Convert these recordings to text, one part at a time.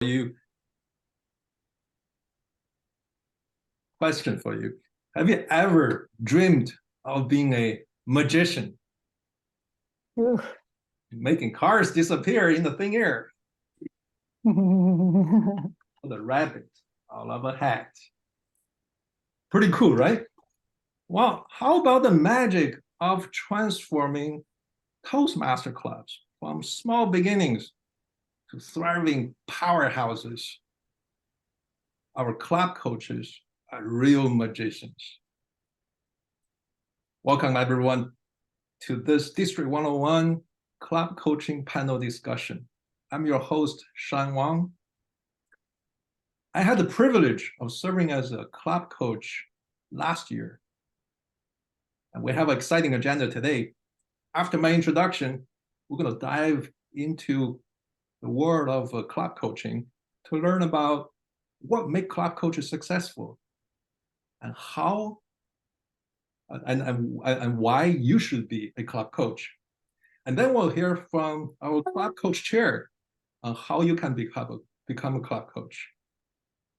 you. Question for you. Have you ever dreamed of being a magician? Oof. Making cars disappear in the thin air. The rabbit out of a hat. Pretty cool, right? Well, how about the magic of transforming Toastmaster clubs from small beginnings to thriving powerhouses? Our club coaches are real magicians. Welcome, everyone, to this District 101 Club Coaching Panel Discussion. I'm your host, Wang. I had the privilege of serving as a club coach last year. And we have an exciting agenda today. After my introduction, we're going to dive into the world of club coaching to learn about what makes club coaches successful and how and why you should be a club coach. And then we'll hear from our club coach chair on how you can become a club coach.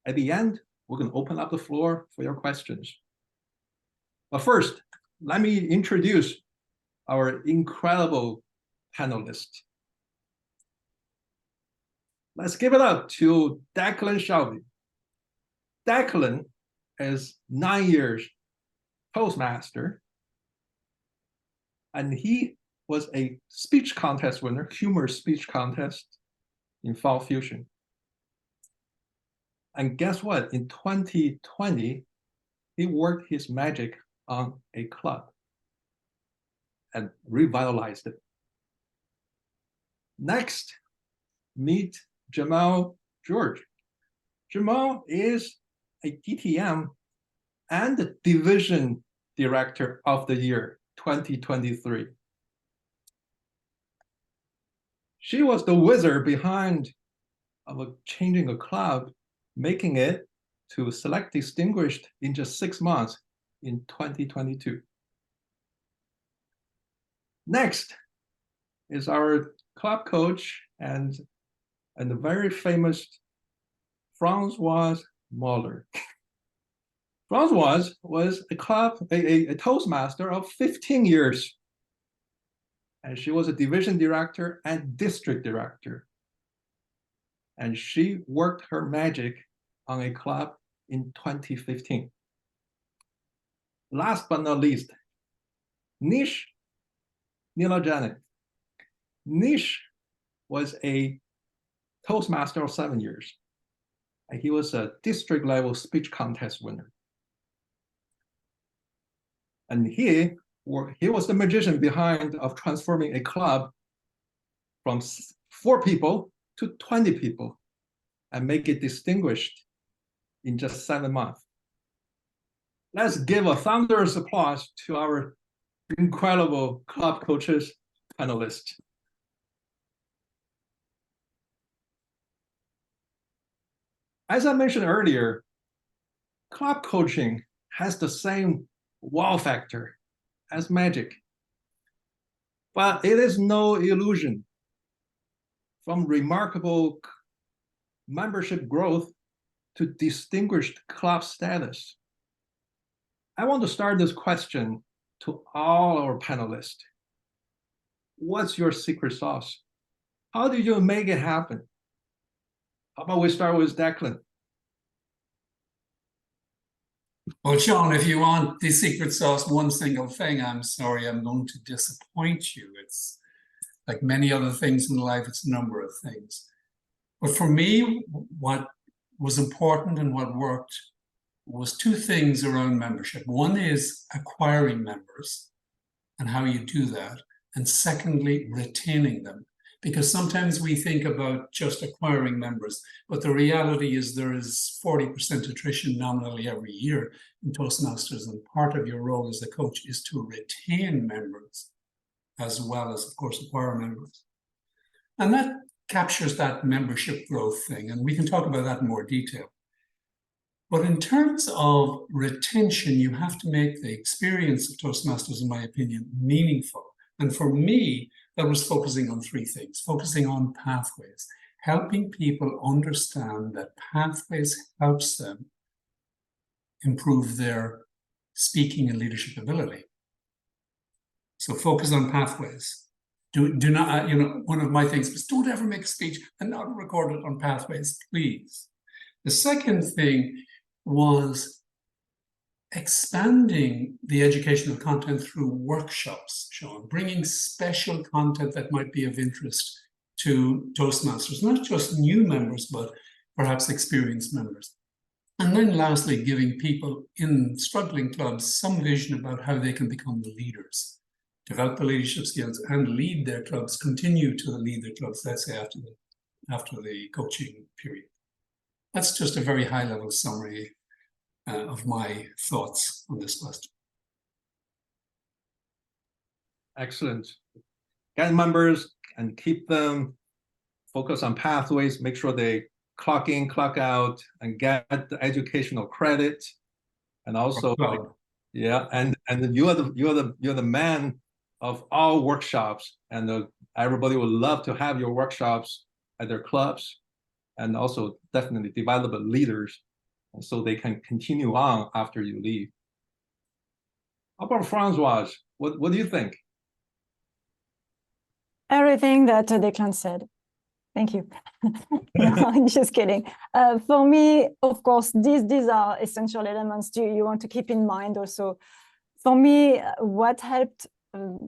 At the end, we're going to open up the floor for your questions. But first, let me introduce our incredible panelists. Let's give it up to Declan Shalvey. Declan is 9 years Toastmaster, and he was a speech contest winner, humor speech contest in Fall Fusion. And guess what? In 2020, he worked his magic on a club and revitalized it. Next, meet Jamal George. Jamal is a DTM and Division Director of the Year 2023. She was the wizard behind changing a club, making it to select distinguished in just 6 months in 2022. Next is our club coach and the very famous Francoise Moller. Francoise was a Toastmaster of 15 years. And she was a division director and district director. And she worked her magic on a club in 2015. Last but not least, Nish Nilajanik. Nish was a Toastmaster of 7 years. And he was a district level speech contest winner. And he was the magician behind of transforming a club from 4 people to 20 people and make it distinguished in just 7 months. Let's give a thunderous applause to our incredible club coaches panelists. As I mentioned earlier, club coaching has the same wow factor as magic. But it is no illusion. From remarkable membership growth to distinguished club status. I want to start this question to all our panelists. What's your secret sauce? How did you make it happen? How about we start with Declan? Well, Sean, if you want the secret sauce, one single thing, I'm sorry, I'm going to disappoint you. It's like many other things in life, it's a number of things. But for me, what was important and what worked was 2 things around membership. One is acquiring members and how you do that. And secondly, retaining them. Because sometimes we think about just acquiring members, but the reality is there is 40% attrition nominally every year in Toastmasters, and part of your role as a coach is to retain members as well as, of course, acquire members. And that captures that membership growth thing, and we can talk about that in more detail. But in terms of retention, you have to make the experience of Toastmasters, in my opinion, meaningful. And for me, that was focusing on 3 things, focusing on pathways, helping people understand that Pathways helps them improve their speaking and leadership ability. So focus on Pathways. Do not, one of my things was don't ever make a speech and not record it on Pathways, please. The second thing was expanding the educational content through workshops, Sean, bringing special content that might be of interest to Toastmasters, not just new members, but perhaps experienced members. And then lastly, giving people in struggling clubs some vision about how they can become the leaders, develop the leadership skills and lead their clubs, continue to lead their clubs, let's say after the coaching period. That's just a very high-level summary of my thoughts on this question. Excellent. Get members and keep them focused on Pathways, make sure they clock in, clock out, and get the educational credit. And also, yeah, and you're the man of all workshops, and everybody would love to have your workshops at their clubs, and also definitely develop leaders so they can continue on after you leave. How about Francoise? What do you think? Everything that Declan said. Thank you. No, I'm just kidding. For me, of course, these are essential elements you want to keep in mind also. For me, what helped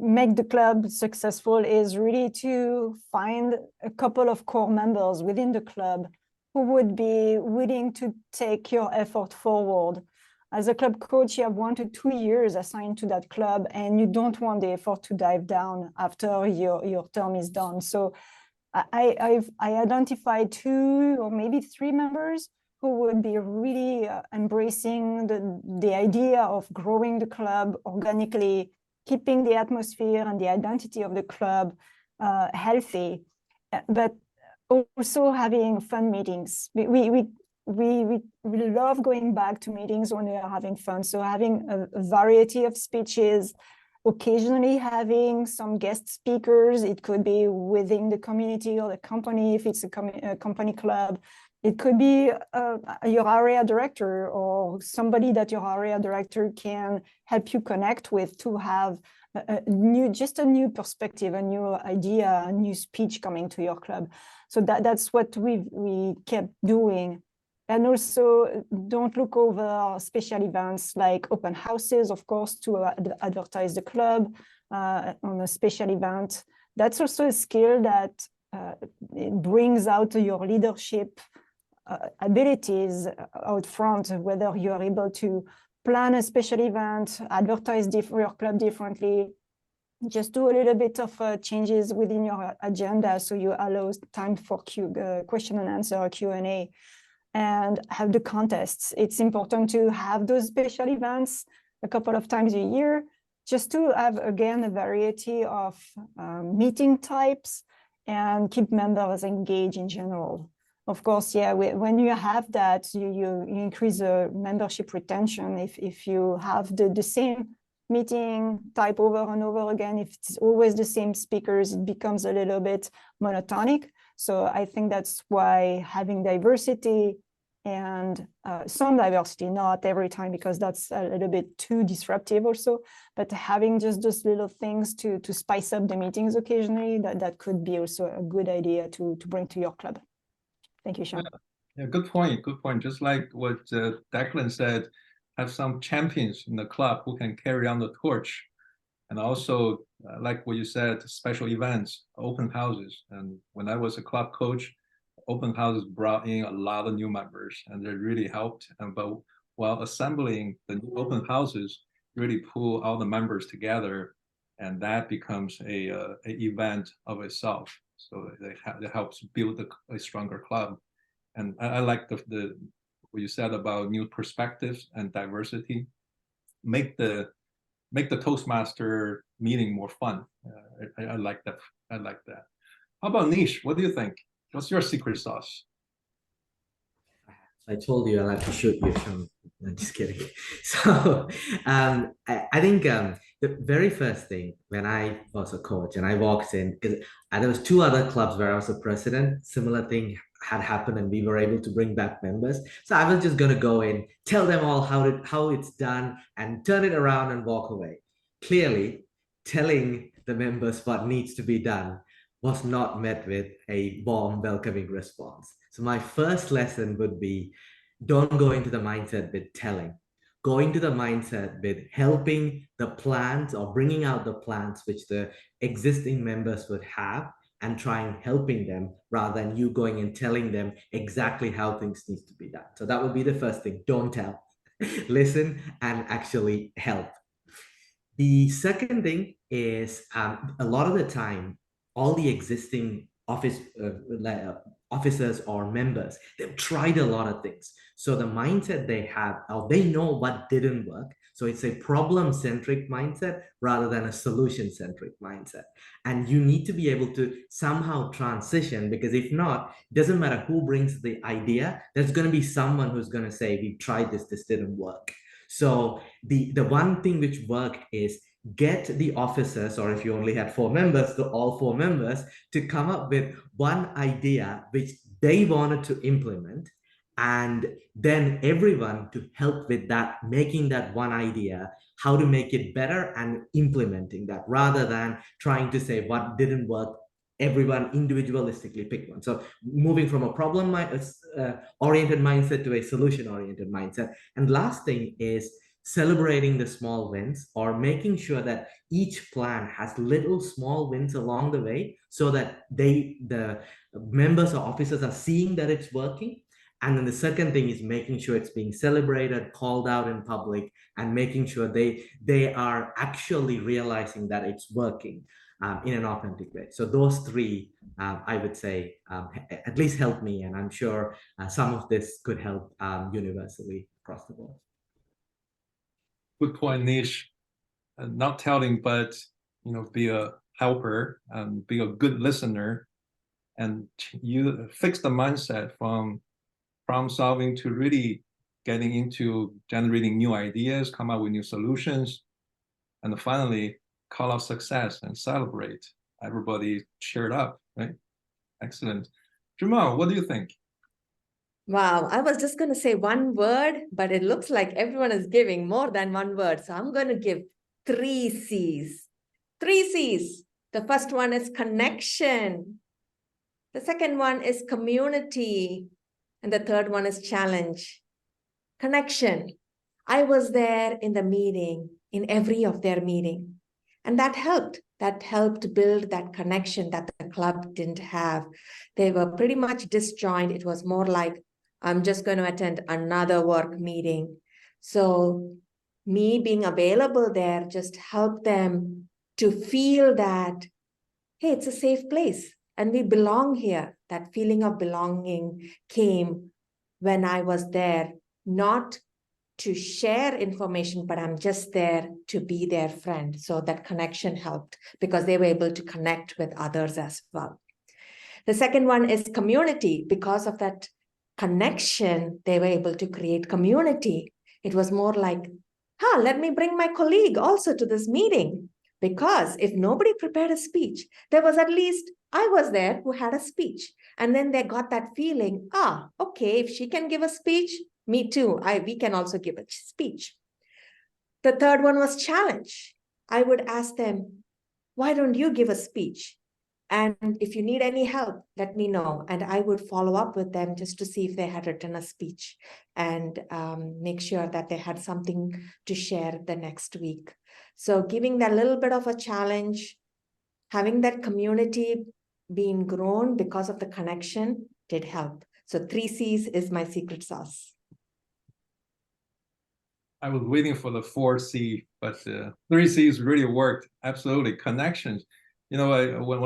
make the club successful is really to find a couple of core members within the club who would be willing to take your effort forward. As a club coach, you have 1 to 2 years assigned to that club, and you don't want the effort to dive down after your term is done. So I identified 2 or maybe 3 members who would be really embracing the idea of growing the club organically, keeping the atmosphere and the identity of the club healthy, but also having fun meetings. We love going back to meetings when we are having fun. So having a variety of speeches, occasionally having some guest speakers. It could be within the community or the company if it's a company club. It could be your area director or somebody that your area director can help you connect with to have just a new perspective, a new idea, a new speech coming to your club. So that's what we kept doing. And also don't look over special events like open houses, of course, to advertise the club on a special event. That's also a skill that it brings out your leadership abilities out front, whether you are able to plan a special event, advertise your club differently, just do a little bit of changes within your agenda so you allow time for question and answer, Q&A, and have the contests. It's important to have those special events a couple of times a year, just to have, again, a variety of meeting types and keep members engaged in general. Of course, yeah, when you have that, you increase the membership retention. If you have the same meeting type over and over again, if it's always the same speakers, it becomes a little bit monotonic. So I think that's why having diversity and some diversity, not every time, because that's a little bit too disruptive also, but having just those little things to spice up the meetings occasionally, that could be also a good idea to bring to your club. Thank you, Sean. Yeah, good point. Good point. Just like what Declan said, have some champions in the club who can carry on the torch. And also, like what you said, special events, open houses. And when I was a club coach, open houses brought in a lot of new members, and they really helped. But while assembling the new open houses, really pull all the members together, and that becomes a event of itself. So it helps build a stronger club. And I like the what you said about new perspectives and diversity. Make the Toastmaster meeting more fun. I like that. I like that. How about Nish? What do you think? What's your secret sauce? I told you I like to shoot you from. I'm just kidding. So I think The very first thing when I was a coach and I walked in, because there was two other clubs where I was a president, similar thing had happened and we were able to bring back members. So I was just going to go in, tell them all how it's done and turn it around and walk away. Clearly, telling the members what needs to be done was not met with a warm, welcoming response. So my first lesson would be, don't go into the mindset with telling. Go into the mindset with helping the plans or bringing out the plans which the existing members would have and trying helping them rather than you going and telling them exactly how things need to be done. So that would be the first thing. Don't tell. Listen and actually help. The second thing is a lot of the time, all the existing officers or members, they've tried a lot of things. So the mindset they have, or they know what didn't work. So it's a problem-centric mindset rather than a solution-centric mindset. And you need to be able to somehow transition, because if not, it doesn't matter who brings the idea, there's going to be someone who's going to say, we tried this didn't work. So the one thing which worked is get the officers, or if you only had 4 members, all 4 members, to come up with one idea which they wanted to implement, and then everyone to help with that, making that one idea, how to make it better and implementing that, rather than trying to say what didn't work, everyone individualistically pick one. So moving from a problem oriented mindset to a solution oriented mindset. And last thing is celebrating the small wins, or making sure that each plan has little small wins along the way, so that the members or officers are seeing that it's working. And then the second thing is making sure it's being celebrated, called out in public, and making sure they are actually realizing that it's working in an authentic way. So those 3, I would say, at least help me. And I'm sure some of this could help universally across the board. Good point, Nish. Not telling, but be a helper and be a good listener, and you fix the mindset from problem solving to really getting into generating new ideas, come up with new solutions, and finally call out success and celebrate. Everybody cheered up, right? Excellent. Jamal, what do you think? Wow, I was just going to say one word, but it looks like everyone is giving more than one word. So I'm going to give 3 C's. 3 C's. The first one is connection. The second one is community. And the third one is challenge. Connection. I was there in the meeting, in every of their meeting. And that helped. That helped build that connection that the club didn't have. They were pretty much disjointed. It was more like, I'm just going to attend another work meeting. So me being available there just helped them to feel that, hey, it's a safe place and we belong here. That feeling of belonging came when I was there, not to share information, but I'm just there to be their friend. So that connection helped because they were able to connect with others as well. The second one is community. Because of that connection, they were able to create community. It was more like, let me bring my colleague also to this meeting. Because if nobody prepared a speech, there was at least, I was there who had a speech. And then they got that feeling, okay, if she can give a speech, me too, we can also give a speech. The third one was challenge. I would ask them, why don't you give a speech? And if you need any help, let me know. And I would follow up with them just to see if they had written a speech and make sure that they had something to share the next week. So giving that little bit of a challenge, having that community being grown because of the connection did help. So 3 C's is my secret sauce. I was waiting for the 4th C, but 3 C's really worked. Absolutely. Connections. When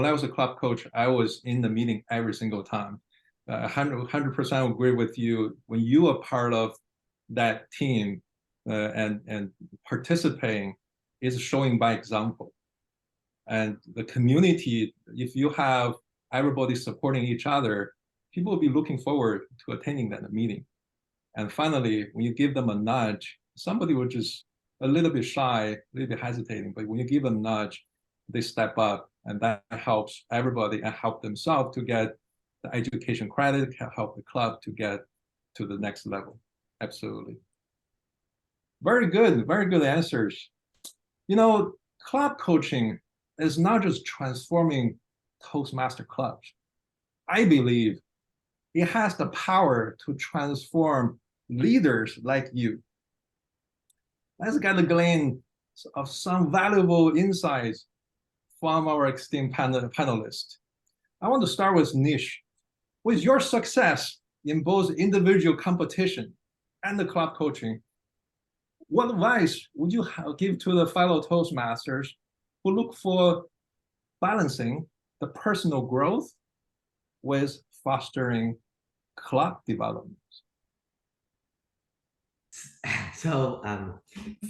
I was a club coach, I was in the meeting every single time. 100% agree with you. When you are part of that team and participating, is showing by example. And the community, if you have everybody supporting each other, people will be looking forward to attending that meeting. And finally, when you give them a nudge, somebody will just a little bit shy, a little bit hesitating, but when you give a nudge, they step up, and that helps everybody and help themselves to get the education credit, help the club to get to the next level. Absolutely. Very good answers. You know, club coaching is not just transforming Toastmaster clubs. I believe it has the power to transform leaders like you. Let's get a glimpse of some valuable insights from our esteemed panelists. I want to start with Nish. With your success in both individual competition and the club coaching, what advice would you give to the fellow Toastmasters who look for balancing the personal growth with fostering club development? So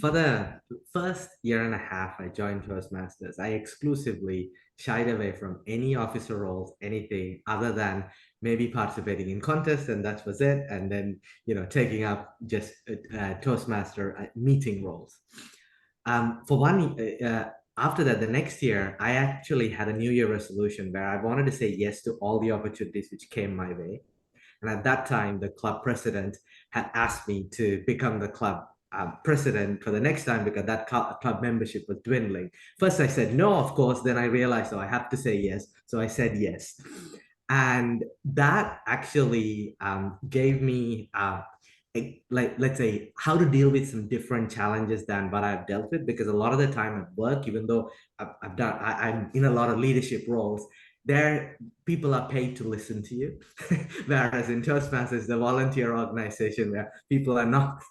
for the first year and a half I joined Toastmasters, I exclusively shied away from any officer roles, anything other than maybe participating in contests, and that was it. And then, taking up just Toastmaster meeting roles. After that, the next year, I actually had a New Year resolution where I wanted to say yes to all the opportunities which came my way. And at that time, the club president had asked me to become the club president for the next time because that club membership was dwindling. First, I said no, of course. Then I realized, I have to say yes. So I said yes. And that actually gave me, let's say, how to deal with some different challenges than what I've dealt with. Because a lot of the time at work, even though I'm in a lot of leadership roles, people are paid to listen to you, whereas in Toastmasters, the volunteer organization where people are not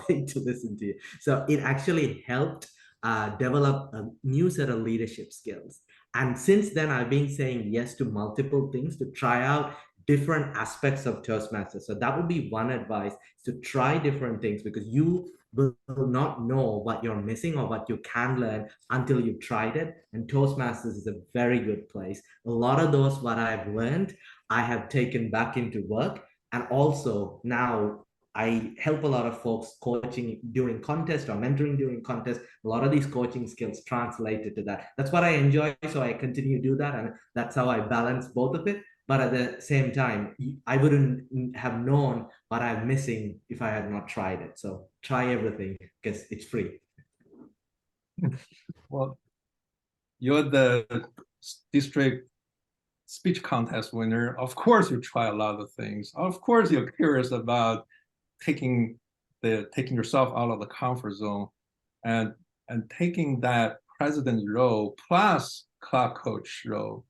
paid to listen to you. So it actually helped develop a new set of leadership skills. And since then, I've been saying yes to multiple things to try out different aspects of Toastmasters. So that would be one advice, to try different things, because you will not know what you're missing or what you can learn until you've tried it. And Toastmasters is a very good place. A lot of those, what I've learned, I have taken back into work. And also now I help a lot of folks coaching during contests or mentoring during contests. A lot of these coaching skills translated to that. That's what I enjoy. So I continue to do that. And that's how I balance both of it. But at the same time, I wouldn't have known what I'm missing if I had not tried it. So try everything because it's free. Well, you're the district speech contest winner. Of course, you try a lot of things. Of course, you're curious about taking yourself out of the comfort zone and taking that president role plus club coach role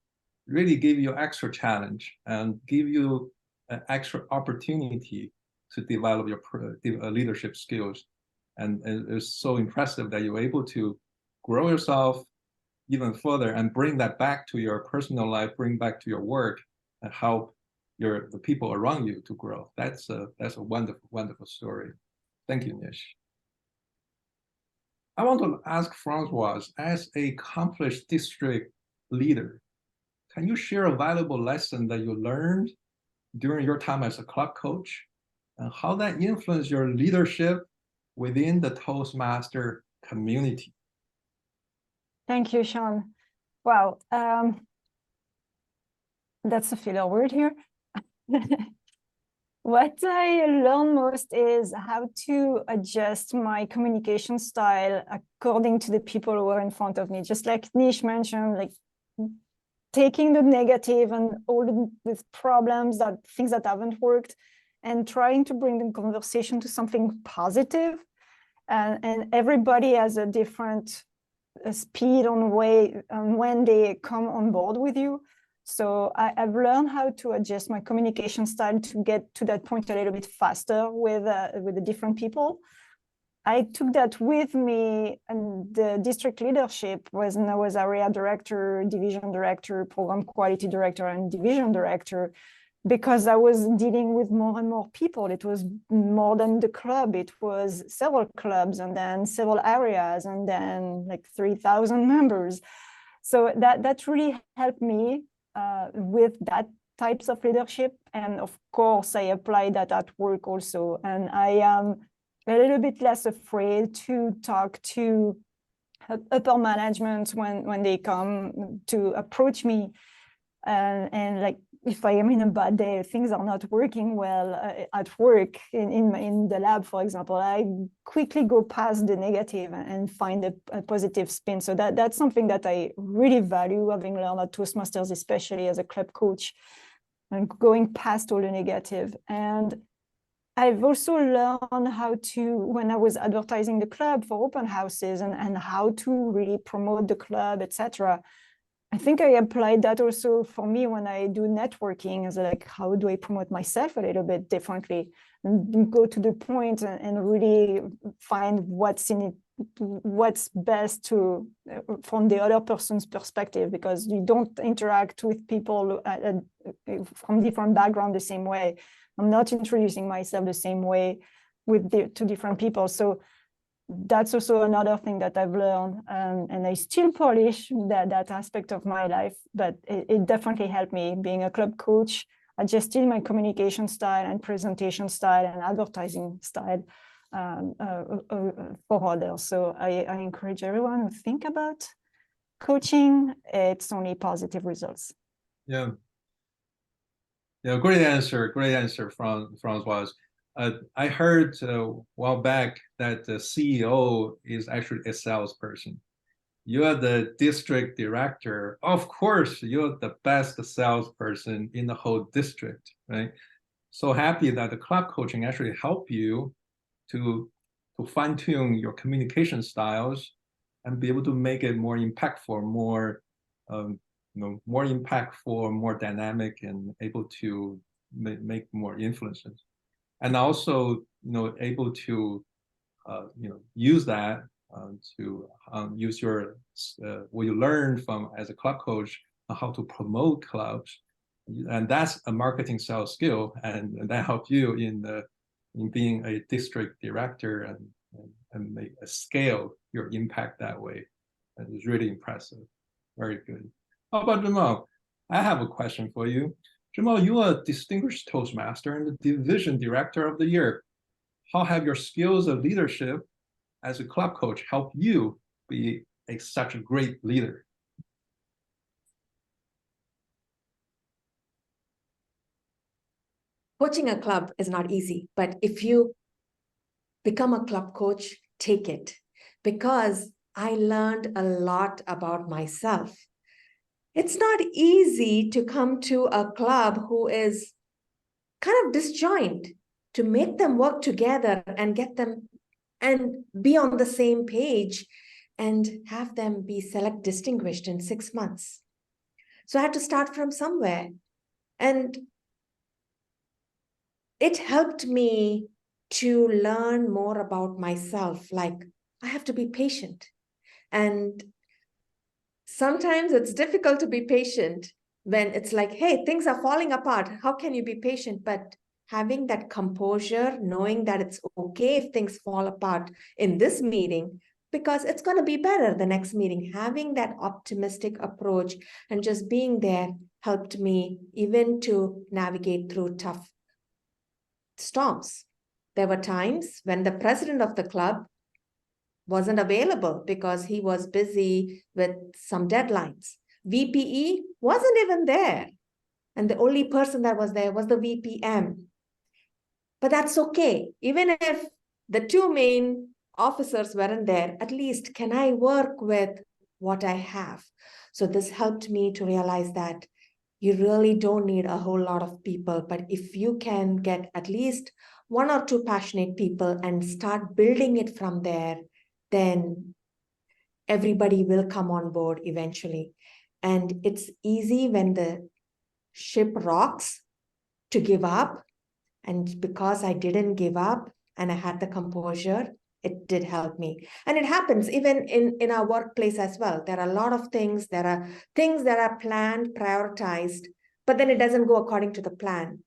really give you extra challenge and give you an extra opportunity to develop your leadership skills. And it's so impressive that you're able to grow yourself even further and bring that back to your personal life, bring back to your work, and help the people around you to grow. That's a wonderful, wonderful story. Thank you, Nish. I want to ask Francois, as an accomplished district leader, can you share a valuable lesson that you learned during your time as a club coach and how that influenced your leadership within the Toastmaster community? Thank you, Sean. Wow, that's a filler word here. What I learned most is how to adjust my communication style according to the people who are in front of me. Just like Nish mentioned, like taking the negative and all the problems, things that haven't worked, and trying to bring the conversation to something positive. And everybody has a different speed on when they come on board with you. So I've learned how to adjust my communication style to get to that point a little bit faster with the different people. I took that with me, and the district leadership when I was area director, division director, program quality director, and division director, because I was dealing with more and more people. It was more than the club. It was several clubs and then several areas and then like 3,000 members. So that really helped me with that types of leadership. And of course, I apply that at work also. And I a little bit less afraid to talk to upper management when they come to approach me, and like if I am in a bad day, things are not working well at work in the lab, for example, I quickly go past the negative and find a positive spin. So that's something that I really value, having learned at Toastmasters, especially as a club coach, and going past all the negative. And I've also learned how to, when I was advertising the club for open houses and how to really promote the club, etc. I think I applied that also for me when I do networking, as like, how do I promote myself a little bit differently and go to the point and really find what's in it, what's best to from the other person's perspective, because you don't interact with people from different backgrounds the same way. I'm not introducing myself the same way with to different people. So that's also another thing that I've learned, and I still polish that aspect of my life, but it definitely helped me being a club coach, adjusting my communication style and presentation style and advertising style for others. So I encourage everyone to think about coaching. It's only positive results. Yeah. Yeah, great answer, Francois. I heard a while back that the CEO is actually a salesperson. You are the district director. Of course, you're the best salesperson in the whole district, right? So happy that the club coaching actually help you to fine-tune your communication styles and be able to make it more impactful, more more impactful, more dynamic, and able to make more influences. And also, able to, use that to use your what you learned from as a club coach, how to promote clubs, and that's a marketing sales skill, and that helped you in being a district director and make a scale your impact that way. And it's really impressive. Very good. How about Jamal? I have a question for you. Jamal, you are a distinguished Toastmaster and the division director of the year. How have your skills of leadership as a club coach helped you be such a great leader? Coaching a club is not easy, but if you become a club coach, take it, because I learned a lot about myself. It's not easy to come to a club who is kind of disjoined, to make them work together and get them and be on the same page and have them be select distinguished in 6 months. So I had to start from somewhere. And it helped me to learn more about myself. Like, I have to be patient. And sometimes it's difficult to be patient when it's like, hey, things are falling apart. How can you be patient? But having that composure, knowing that it's okay if things fall apart in this meeting, because it's going to be better the next meeting. Having that optimistic approach and just being there helped me even to navigate through tough storms. There were times when the president of the club wasn't available because he was busy with some deadlines. VPE wasn't even there. And the only person that was there was the VPM. But that's okay. Even if the two main officers weren't there, at least can I work with what I have? So this helped me to realize that you really don't need a whole lot of people, but if you can get at least 1 or 2 passionate people and start building it from there, then everybody will come on board eventually. And it's easy when the ship rocks to give up. And because I didn't give up and I had the composure, it did help me. And it happens even in our workplace as well. There are a lot of things, there are things that are planned, prioritized, but then it doesn't go according to the plan.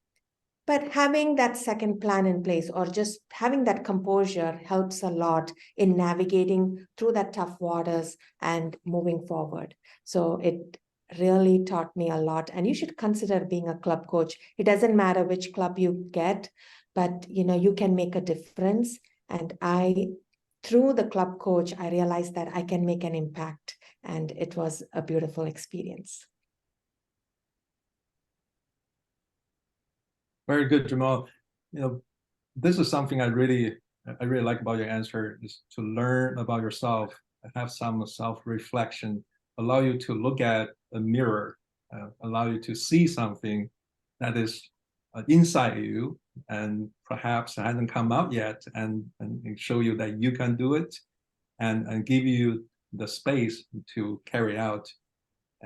But having that second plan in place or just having that composure helps a lot in navigating through that tough waters and moving forward. So it really taught me a lot. And you should consider being a club coach. It doesn't matter which club you get, but you can make a difference. And through the club coach, I realized that I can make an impact, and it was a beautiful experience. Very good, Jamal. This is something I really like about your answer, is to learn about yourself, have some self-reflection, allow you to look at a mirror, allow you to see something that is inside you and perhaps hasn't come out yet, and show you that you can do it, and give you the space to carry out.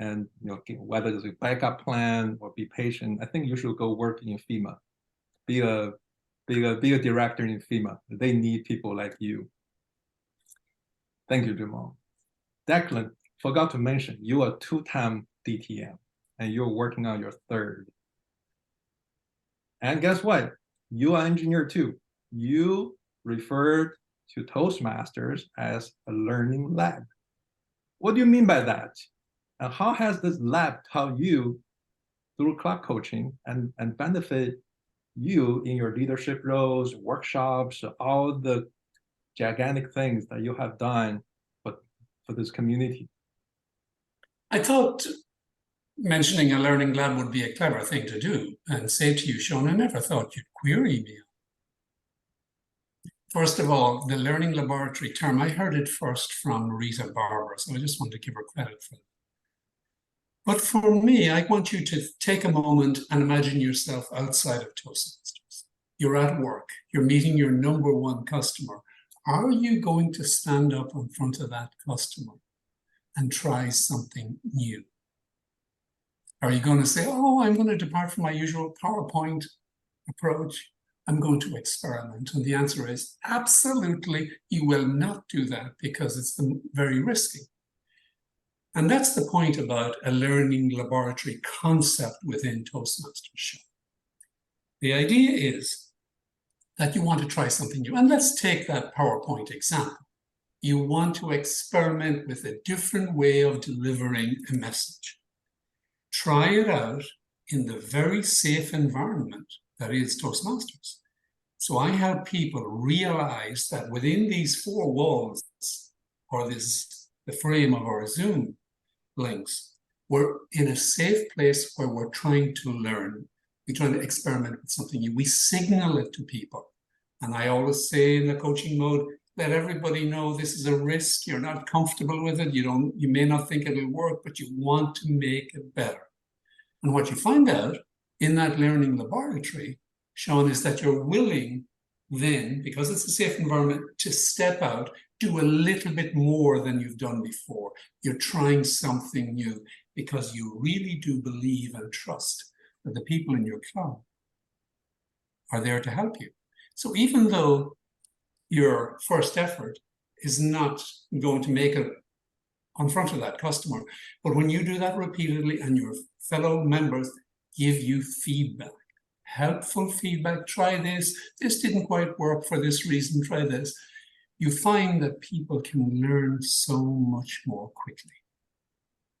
And whether it's a backup plan or be patient, I think you should go work in FEMA, be a director in FEMA. They need people like you. Thank you, Jamal. Declan, forgot to mention, you are 2-time DTM, and you're working on your 3rd. And guess what? You are an engineer too. You referred to Toastmasters as a learning lab. What do you mean by that? And how has this lab taught you through club coaching and benefit you in your leadership roles, workshops, all the gigantic things that you have done for this community? I thought mentioning a learning lab would be a clever thing to do and say to you, Sean, I never thought you'd query me. First of all, the learning laboratory term, I heard it first from Rita Barber, so I just want to give her credit for that. But for me, I want you to take a moment and imagine yourself outside of Toastmasters. You're at work, you're meeting your #1 customer. Are you going to stand up in front of that customer and try something new? Are you going to say, oh, I'm going to depart from my usual PowerPoint approach? I'm going to experiment. And the answer is absolutely, you will not do that, because it's very risky. And that's the point about a learning laboratory concept within Toastmasters. The idea is that you want to try something new. And let's take that PowerPoint example. You want to experiment with a different way of delivering a message. Try it out in the very safe environment that is Toastmasters. So I help people realize that within these 4 walls, or the frame of our Zoom links, we're in a safe place where we're trying to learn. We're trying to experiment with something new. We signal it to people. And I always say in the coaching mode, let everybody know this is a risk. You're not comfortable with it. You may not think it'll work, but you want to make it better. And what you find out in that learning laboratory, Sean, is that you're willing then, because it's a safe environment, to step out, do a little bit more than you've done before. You're trying something new because you really do believe and trust that the people in your club are there to help you. So even though your first effort is not going to make it in front of that customer, but when you do that repeatedly and your fellow members give you feedback, helpful feedback, try this didn't quite work for this reason, try this, you find that people can learn so much more quickly.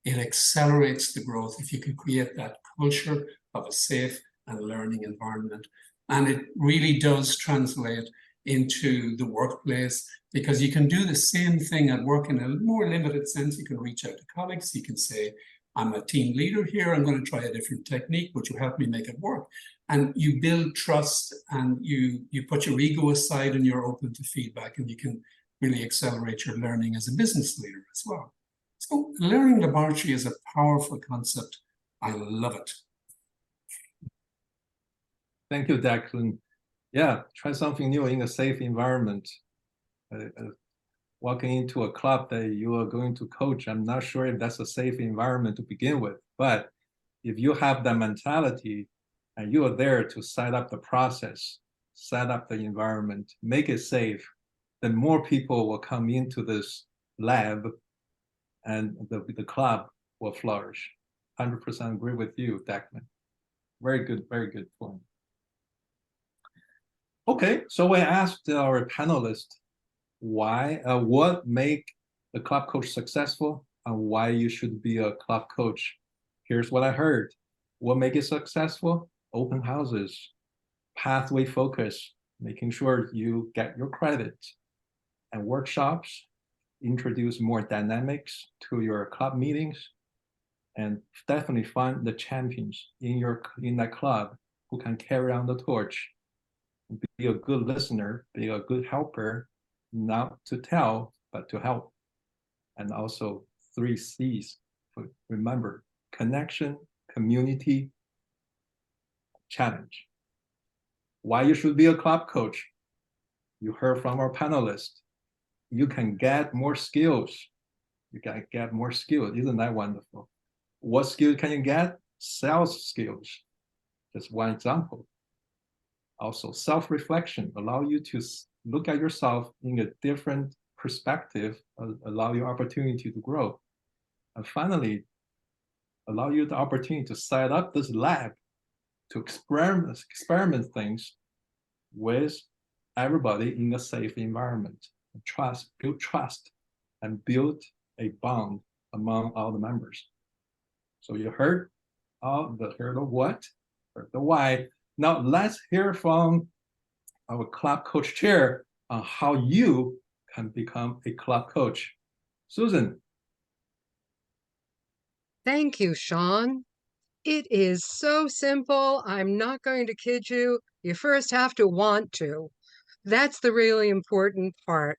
It accelerates the growth if you can create that culture of a safe and learning environment. And it really does translate into the workplace, because you can do the same thing at work in a more limited sense. You can reach out to colleagues. You can say, I'm a team leader here. I'm going to try a different technique. Would you help me make it work? And you build trust, and you put your ego aside, and you're open to feedback, and you can really accelerate your learning as a business leader as well. So learning laboratory is a powerful concept. I love it. Thank you, Declan. Yeah, try something new in a safe environment. Walking into a club that you are going to coach, I'm not sure if that's a safe environment to begin with. But if you have that mentality and you are there to set up the process, set up the environment, make it safe, then more people will come into this lab and the club will flourish. 100% agree with you, Declan. Very good point. Okay, so we asked our panelists what make the club coach successful and why you should be a club coach. Here's what I heard. What make it successful? Open houses, pathway focus, making sure you get your credit, and workshops, introduce more dynamics to your club meetings, and definitely find the champions in that club who can carry on the torch, be a good listener, be a good helper, not to tell, but to help. And also 3 C's. Remember, connection, community, challenge. Why you should be a club coach? You heard from our panelists. You can get more skills. You can get more skills. Isn't that wonderful? What skills can you get? Sales skills. Just one example. Also, self-reflection allow you to look at yourself in a different perspective, allow you opportunity to grow. And finally, allow you the opportunity to set up this lab to experiment things with everybody in a safe environment. Build trust, and build a bond among all the members. So you heard the what, heard the why. Now let's hear from our club coach chair on how you can become a club coach. Susan. Thank you, Sean. It is so simple. I'm not going to kid you. You first have to want to. That's the really important part.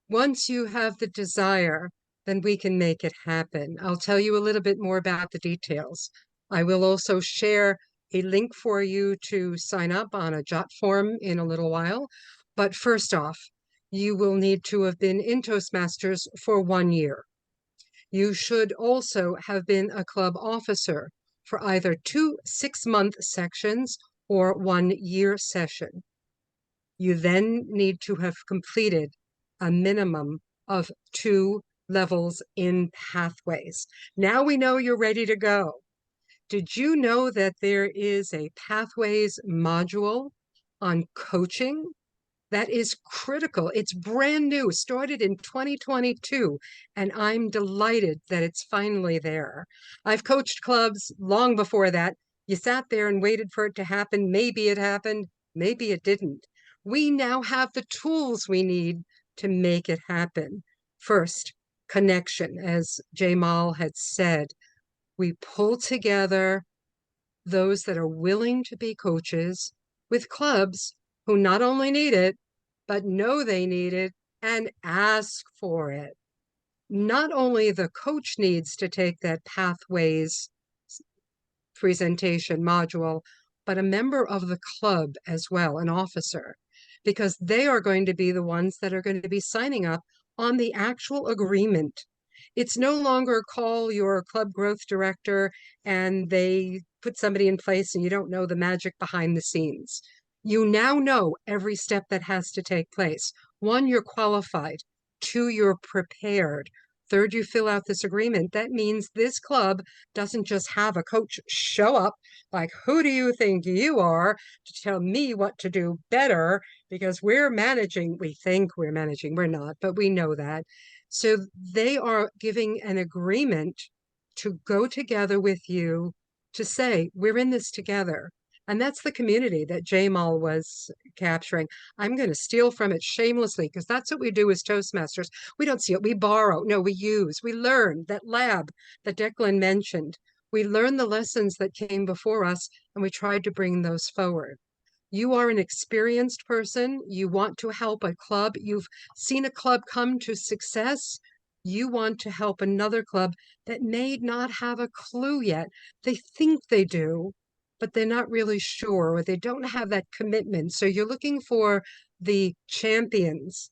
Once you have the desire, then we can make it happen. I'll tell you a little bit more about the details. I will also share a link for you to sign up on a Jot form in a little while. But first off, you will need to have been in Toastmasters for 1 year. You should also have been a club officer for either 2 6-month sections or 1 year session. You then need to have completed a minimum of 2 levels in pathways. Now we know you're ready to go. Did you know that there is a pathways module on coaching? That is critical. It's brand new, started in 2022, and I'm delighted that it's finally there. I've coached clubs long before that. You sat there and waited for it to happen. Maybe it happened, maybe it didn't. We now have the tools we need to make it happen. First, connection, as Jamal had said. We pull together those that are willing to be coaches with clubs who not only need it, but know they need it and ask for it. Not only the coach needs to take that pathways presentation module, but a member of the club as well, an officer, because they are going to be the ones that are going to be signing up on the actual agreement. It's no longer call your club growth director and they put somebody in place and you don't know the magic behind the scenes. You now know every step that has to take place. 1, you're qualified. 2, you're prepared. 3rd, you fill out this agreement. That means this club doesn't just have a coach show up like, who do you think you are to tell me what to do better? Because we're managing, we think we're managing, we're not, but we know that. So they are giving an agreement to go together with you to say, we're in this together. And that's the community that Jamal was capturing. I'm going to steal from it shamelessly because that's what we do as Toastmasters. We don't see it. We borrow. No, we use. We learn. That lab that Declan mentioned. We learn the lessons that came before us and we tried to bring those forward. You are an experienced person. You want to help a club. You've seen a club come to success. You want to help another club that may not have a clue yet. They think they do, but they're not really sure, or they don't have that commitment. So you're looking for the champions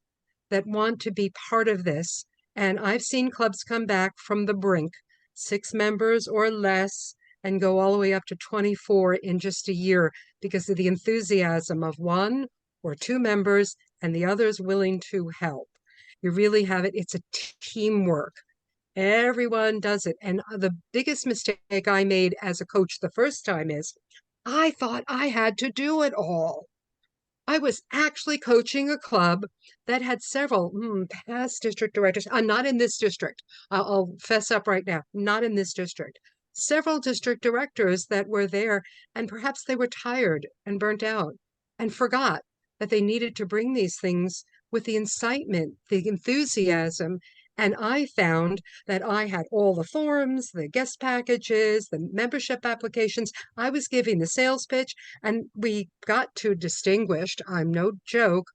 that want to be part of this. And I've seen clubs come back from the brink, 6 members or less, and go all the way up to 24 in just a year because of the enthusiasm of 1 or 2 members and the others willing to help. You really have it. It's a teamwork. Everyone does it. And the biggest mistake I made as a coach the first time is I thought I had to do it all. I was actually coaching a club that had several past district directors. Not in this district. I'll fess up right now. Not in this district. Several district directors that were there, and perhaps they were tired and burnt out and forgot that they needed to bring these things with the incitement, the enthusiasm. And I found that I had all the forms, the guest packages, the membership applications. I was giving the sales pitch, and we got to distinguished, I'm no joke,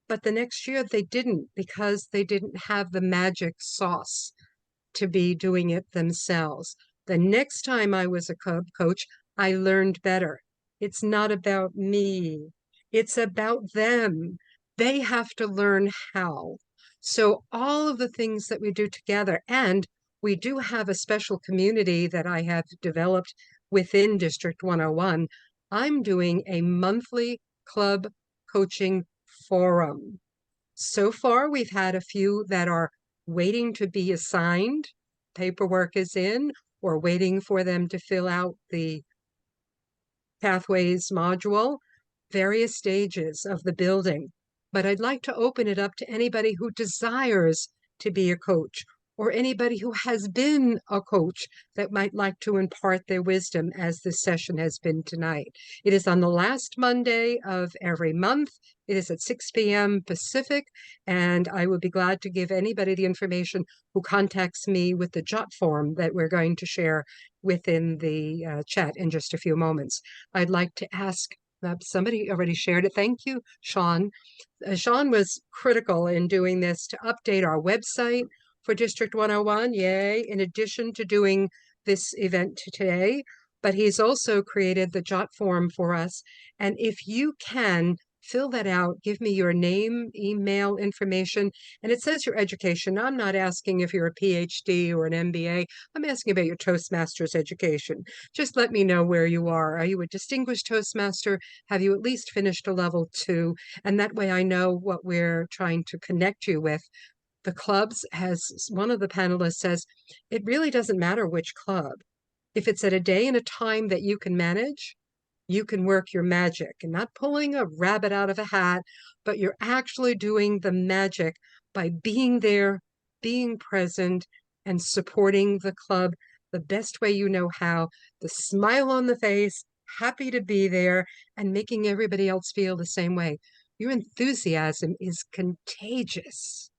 but the next year they didn't, because they didn't have the magic sauce to be doing it themselves. The next time I was a club coach, I learned better. It's not about me. It's about them. They have to learn how. So all of the things that we do together, and we do have a special community that I have developed within District 101. I'm doing a monthly club coaching forum. So far, we've had a few that are waiting to be assigned. Paperwork is in, or waiting for them to fill out the pathways module, various stages of the building. But I'd like to open it up to anybody who desires to be a coach, or anybody who has been a coach that might like to impart their wisdom, as this session has been tonight. It is on the last Monday of every month. It is at 6 p.m. Pacific, and I would be glad to give anybody the information who contacts me with the jot form that we're going to share within the chat in just a few moments. I'd like to ask, somebody already shared it. Thank you, Sean. Sean was critical in doing this to update our website for District 101, yay, in addition to doing this event today. But he's also created the jot form for us. And if you can fill that out, give me your name, email information, and it says your education. I'm not asking if you're a PhD or an MBA. I'm asking about your Toastmasters education. Just let me know where you are. Are you a distinguished Toastmaster? Have you at least finished a level 2? And that way I know what we're trying to connect you with. The clubs, as one of the panelists says, it really doesn't matter which club. If it's at a day and a time that you can manage, you can work your magic, and not pulling a rabbit out of a hat, but you're actually doing the magic by being there, being present, and supporting the club the best way you know how, the smile on the face, happy to be there, and making everybody else feel the same way. Your enthusiasm is contagious.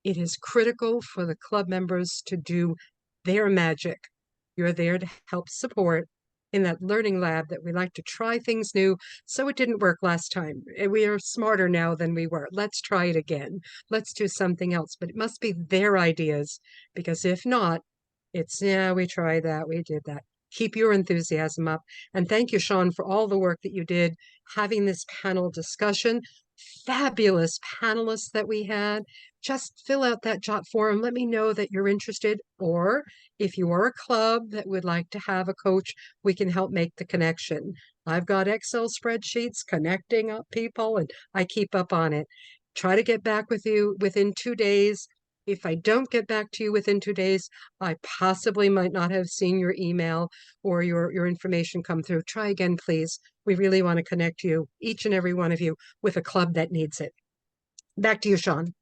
It is critical for the club members to do their magic. You're there to help support in that learning lab that we like to try things new. So it didn't work last time. We are smarter now than we were. Let's try it again. Let's do something else. But it must be their ideas, because if not, it's, yeah, we tried that, we did that. Keep your enthusiasm up. And thank you, Sean, for all the work that you did having this panel discussion. Fabulous panelists that we had. Just fill out that jot form. Let me know that you're interested, or if you are a club that would like to have a coach, we can help make the connection. I've got Excel spreadsheets connecting up people, and I keep up on it. Try to get back with you within 2 days. If I don't get back to you within 2 days, I possibly might not have seen your email or your information come through. Try again, please. We really want to connect you, each and every one of you, with a club that needs it. Back to you, Sean.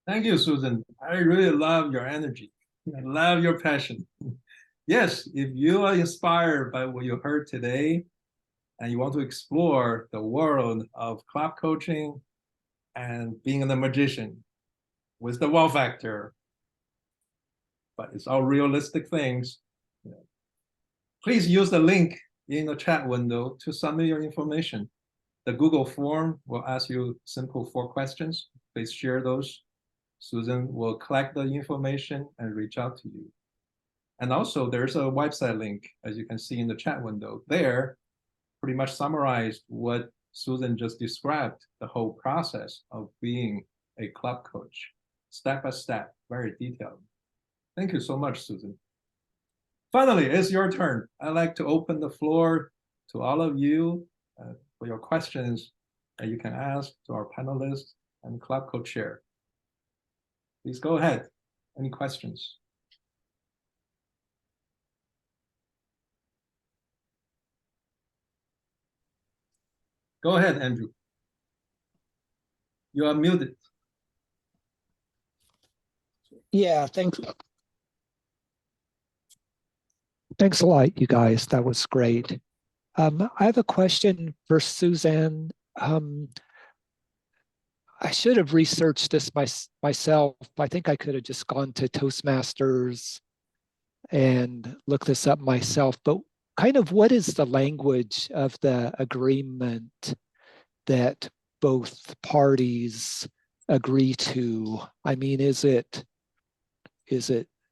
Thank you, Susan. I really love your energy. I love your passion. Yes, if you are inspired by what you heard today and you want to explore the world of club coaching and being the magician with the wow factor, but it's all realistic things, please use the link in the chat window to submit your information. The Google form will ask you simple 4 questions. Please share those. Susan will collect the information and reach out to you. And also there's a website link, as you can see in the chat window. There, pretty much summarized what Susan just described, the whole process of being a club coach, step by step, very detailed. Thank you so much, Susan. Finally, it's your turn. I'd like to open the floor to all of you for your questions that you can ask to our panelists and club co-chair. Please go ahead. Any questions? Go ahead, Andrew. You are muted. Yeah, thanks. Thanks a lot, you guys. That was great. I have a question for Suzanne. I should have researched this myself. I think I could have just gone to Toastmasters and looked this up myself. But kind of what is the language of the agreement that both parties agree to? I mean, is it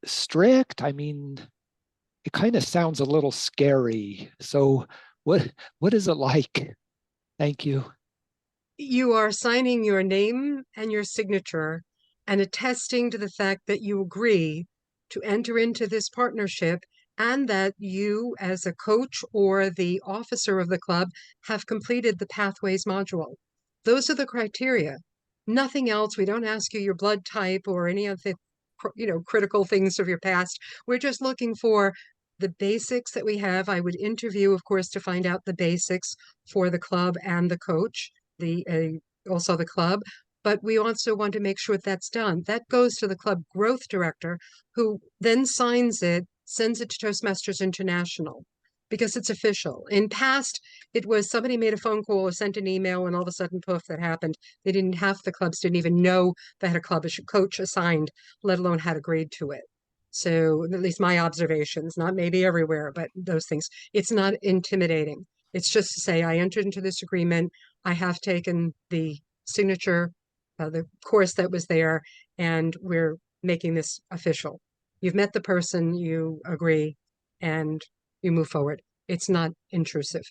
strict? I mean, it kind of sounds a little scary. So what is it like? Thank you. You are signing your name and your signature and attesting to the fact that you agree to enter into this partnership and that you, as a coach or the officer of the club, have completed the Pathways module. Those are the criteria. Nothing else. We don't ask you your blood type or any of the critical things of your past. We're just looking for the basics that we have. I would interview, of course, to find out the basics for the club and the coach, also the club, but we also want to make sure that's done. That goes to the club growth director, who then signs it, sends it to Toastmasters International, because it's official. In past, it was somebody made a phone call or sent an email, and all of a sudden, poof, that happened. They didn't, half the clubs didn't even know they had a club coach assigned, let alone had agreed to it. So at least my observations, not maybe everywhere, but those things, it's not intimidating. It's just to say, I entered into this agreement. I have taken the signature, the course that was there, and we're making this official. You've met the person, you agree, and you move forward. It's not intrusive.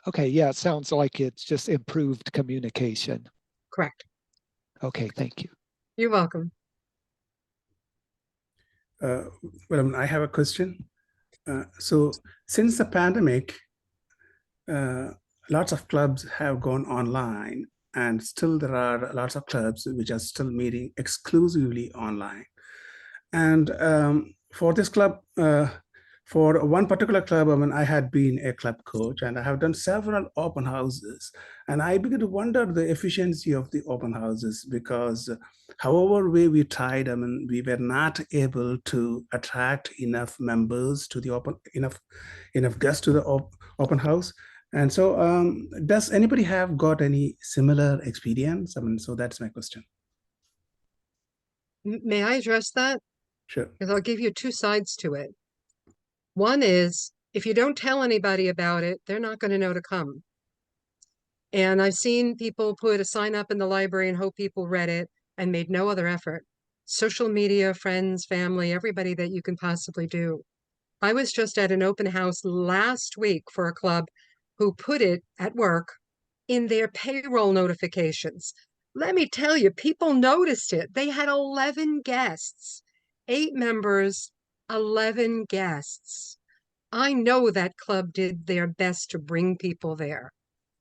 Okay, yeah, it sounds like it's just improved communication. Correct. Okay, thank you. You're welcome. Well, I have a question. So since the pandemic, lots of clubs have gone online, and still there are lots of clubs which are still meeting exclusively online. And for this club, for one particular club, I mean, I had been a club coach and I have done several open houses. And I began to wonder the efficiency of the open houses, because however way we tried, I mean, we were not able to attract enough members to the enough guests to the open house. And so does anybody have got any similar experience? I mean, so that's my question. May I address that? Sure. Because I'll give you two sides to it. One is, if you don't tell anybody about it, they're not going to know to come. And I've seen people put a sign up in the library and hope people read it and made no other effort. Social media, friends, family, everybody that you can possibly do. I was just at an open house last week for a club who put it at work in their payroll notifications. Let me tell you, people noticed it. They had 11 guests, 8 members, 11 guests. I know that club did their best to bring people there.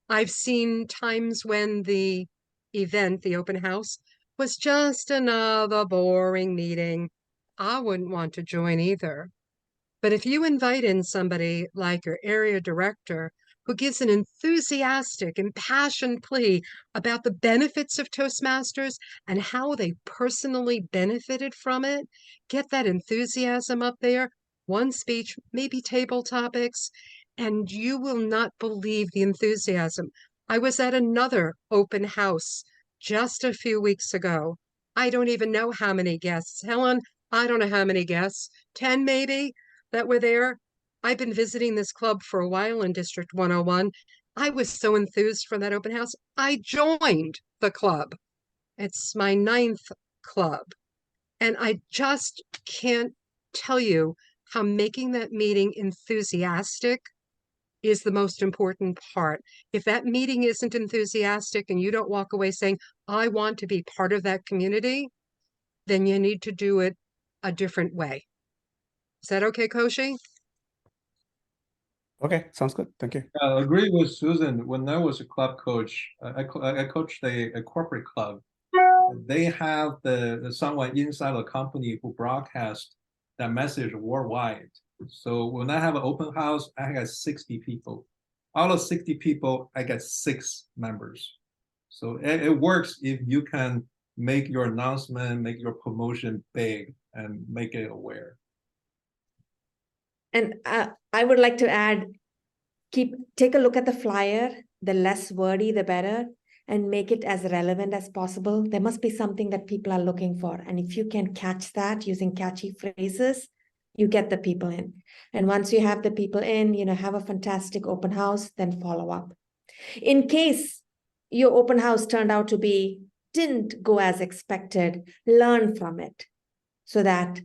I've seen times when the event, the open house, was just another boring meeting. I wouldn't want to join either. But if you invite in somebody like your area director who gives an enthusiastic, impassioned plea about the benefits of Toastmasters and how they personally benefited from it, get that enthusiasm up there, one speech, maybe table topics, and you will not believe the enthusiasm. I was at another open house just a few weeks ago. I don't even know how many guests. Helen, I don't know how many guests, 10 maybe, that were there. I've been visiting this club for a while in District 101. I was so enthused for that open house. I joined the club. It's my 9th club. And I just can't tell you how making that meeting enthusiastic is the most important part. If that meeting isn't enthusiastic and you don't walk away saying, I want to be part of that community, then you need to do it a different way. Is that okay, Koshi? Okay, sounds good. Thank you. I agree with Susan. When I was a club coach, I coached a corporate club. They have someone inside the company who broadcast that message worldwide. So when I have an open house, I got 60 people. Out of 60 people, I get 6 members. So it works if you can make your announcement, make your promotion big, and make it aware. And I would like to add, take a look at the flyer, the less wordy, the better, and make it as relevant as possible. There must be something that people are looking for. And if you can catch that using catchy phrases, you get the people in. And once you have the people in, have a fantastic open house, then follow up. In case your open house turned out to didn't go as expected, learn from it so that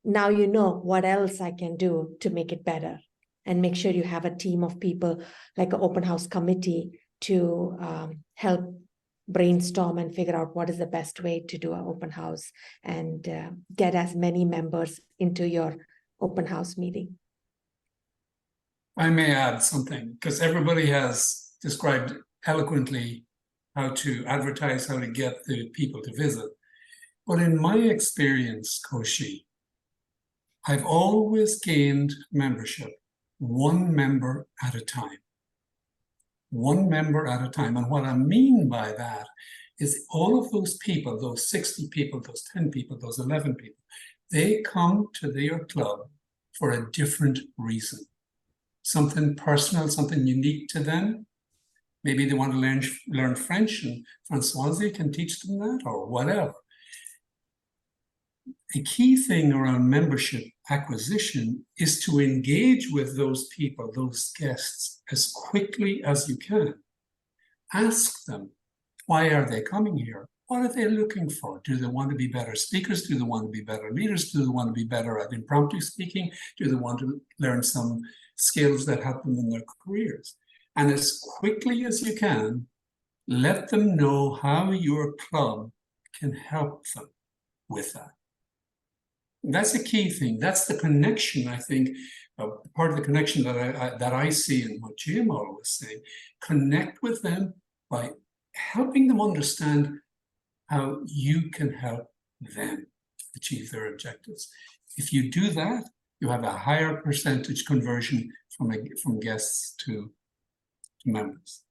now you know what else I can do to make it better. And make sure you have a team of people like an open house committee to help brainstorm and figure out what is the best way to do an open house and get as many members into your open house meeting. I may add something, because everybody has described eloquently how to advertise, how to get the people to visit. But in my experience, Koshi, I've always gained membership one member at a time. One member at a time. And what I mean by that is all of those people, those 60 people, those 10 people, those 11 people, they come to their club for a different reason. Something personal, something unique to them. Maybe they want to learn French, and Françoise can teach them that, or whatever. A key thing around membership acquisition is to engage with those people, those guests, as quickly as you can. Ask them, why are they coming here? What are they looking for? Do they want to be better speakers? Do they want to be better leaders? Do they want to be better at impromptu speaking? Do they want to learn some skills that help them in their careers? And as quickly as you can, let them know how your club can help them with that. That's a key thing. That's the connection, I think, part of the connection that I see in what Jim always saying. Connect with them by helping them understand how you can help them achieve their objectives. If you do that, you have a higher percentage conversion from guests to members.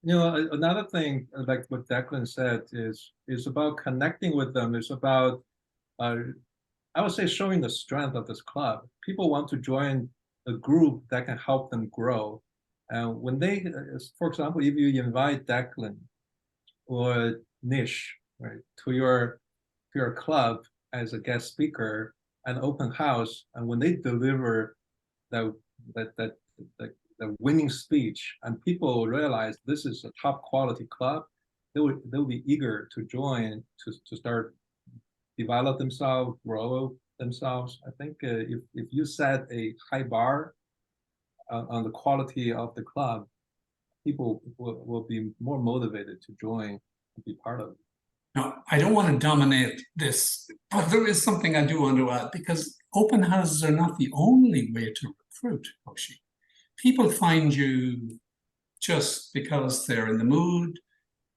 Another thing, like what Declan said, is about connecting with them. It's about I would say showing the strength of this club. People want to join a group that can help them grow. And when they, for example, if you invite Declan or Nish, right, to your club as a guest speaker, an open house, and when they deliver the winning speech, and people realize this is a top quality club, they'll be eager to join, to start develop themselves, grow themselves. I think if you set a high bar on the quality of the club, people will be more motivated to join and be part of it. Now, I don't want to dominate this, but there is something I do want to add, because open houses are not the only way to recruit, Koshi. People find you just because they're in the mood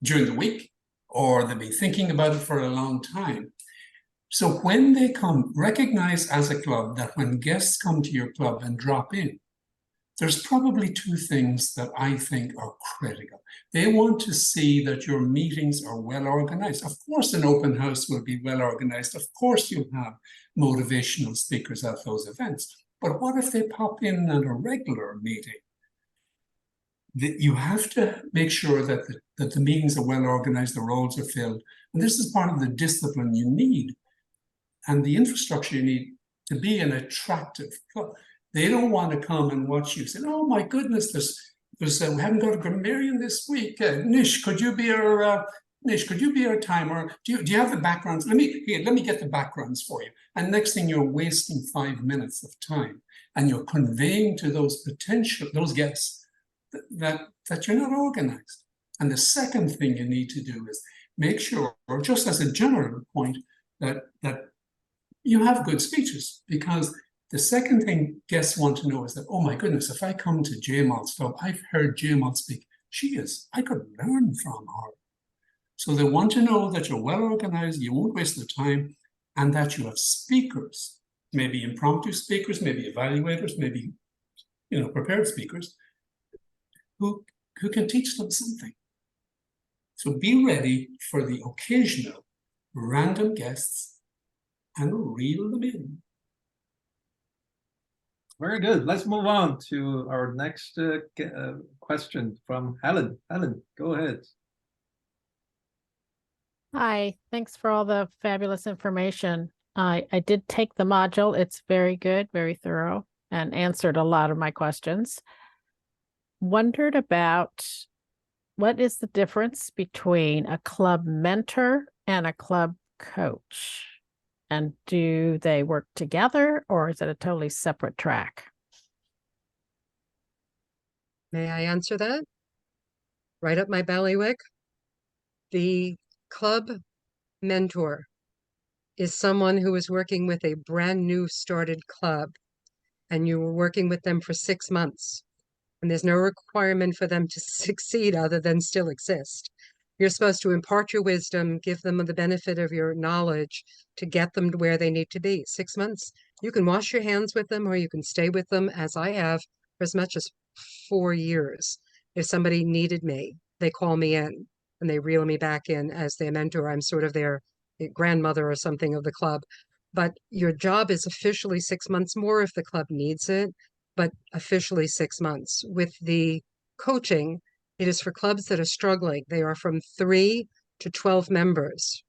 during the week, or they've been thinking about it for a long time. So when they come, recognize as a club that when guests come to your club and drop in, there's probably two things that I think are critical. They want to see that your meetings are well organized. Of course, an open house will be well organized. Of course, you'll have motivational speakers at those events. But what if they pop in at a regular meeting? You have to make sure that the meetings are well organized, the roles are filled. And this is part of the discipline you need and the infrastructure you need to be an attractive club. They don't want to come and watch you say, oh my goodness, we haven't got a grammarian this week. Nish, could you be our timer? Do you have the backgrounds? Let me get the backgrounds for you. And next thing, you're wasting 5 minutes of time, and you're conveying to those guests that you're not organized. And the second thing you need to do is make sure, or just as a general point, that you have good speeches, because the second thing guests want to know is that, oh my goodness, if I come to Jamal's club, I've heard Jamal speak. I could learn from her. So they want to know that you're well organized, you won't waste the time, and that you have speakers, maybe impromptu speakers, maybe evaluators, maybe prepared speakers, who can teach them something. So be ready for the occasional random guests and reel them in. Very good. Let's move on to our next question from Helen. Helen, go ahead. Hi, thanks for all the fabulous information. I did take the module. It's very good, very thorough, and answered a lot of my questions. Wondered about what is the difference between a club mentor and a club coach? And do they work together, or is it a totally separate track? May I answer that? Right up my bailiwick. The club mentor is someone who is working with a brand new started club, and you were working with them for 6 months, and there's no requirement for them to succeed other than still exist. You're supposed to impart your wisdom, give them the benefit of your knowledge to get them to where they need to be. 6 months, you can wash your hands with them, or you can stay with them, as I have, for as much as 4 years. If somebody needed me, they call me in and they reel me back in as their mentor. I'm sort of their grandmother or something of the club. But your job is officially 6 months more if the club needs it, but officially 6 months. With the coaching, it is for clubs that are struggling. They are from 3 to 12 members.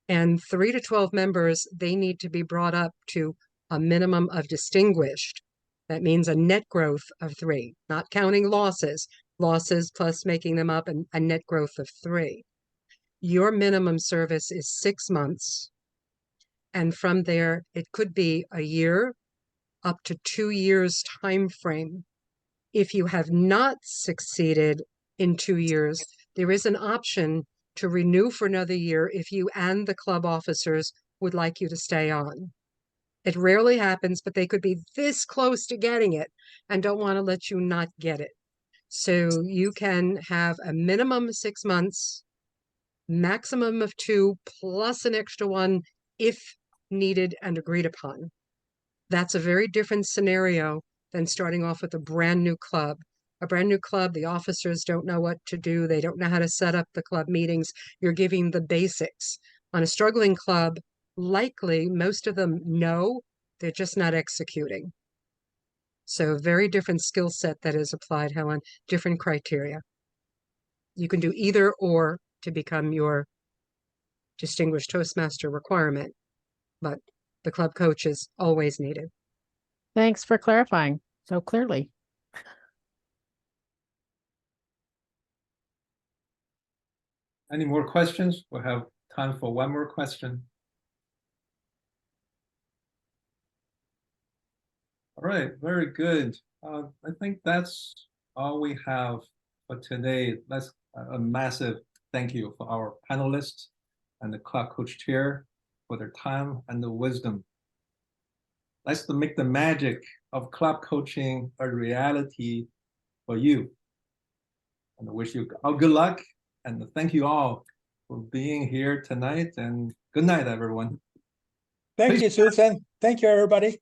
And 3 to 12 members, they need to be brought up to a minimum of distinguished. That means a net growth of 3, not counting losses plus making them up, and a net growth of 3. Your minimum service is 6 months. And from there, it could be a year up to 2 years time frame. If you have not succeeded in 2 years, there is an option to renew for another year if you and the club officers would like you to stay on. It rarely happens, but they could be this close to getting it and don't want to let you not get it. So you can have a minimum of 6 months, maximum of 2, plus an extra 1 if needed and agreed upon. That's a very different scenario than starting off with a brand new club. A brand new club, the officers don't know what to do. They don't know how to set up the club meetings. You're giving the basics. On a struggling club, likely most of them know, they're just not executing. So very different skill set that is applied, Helen, different criteria. You can do either or to become your distinguished Toastmaster requirement, but the club coach is always needed. Thanks for clarifying so clearly. Any more questions? We'll have time for one more question. All right, very good. I think that's all we have for today. That's a massive thank you for our panelists and the club coach chair for their time and the wisdom. Let's make the magic of club coaching a reality for you. And I wish you all good luck, and thank you all for being here tonight, and good night, everyone. Thank you, Susan. Thank you, everybody.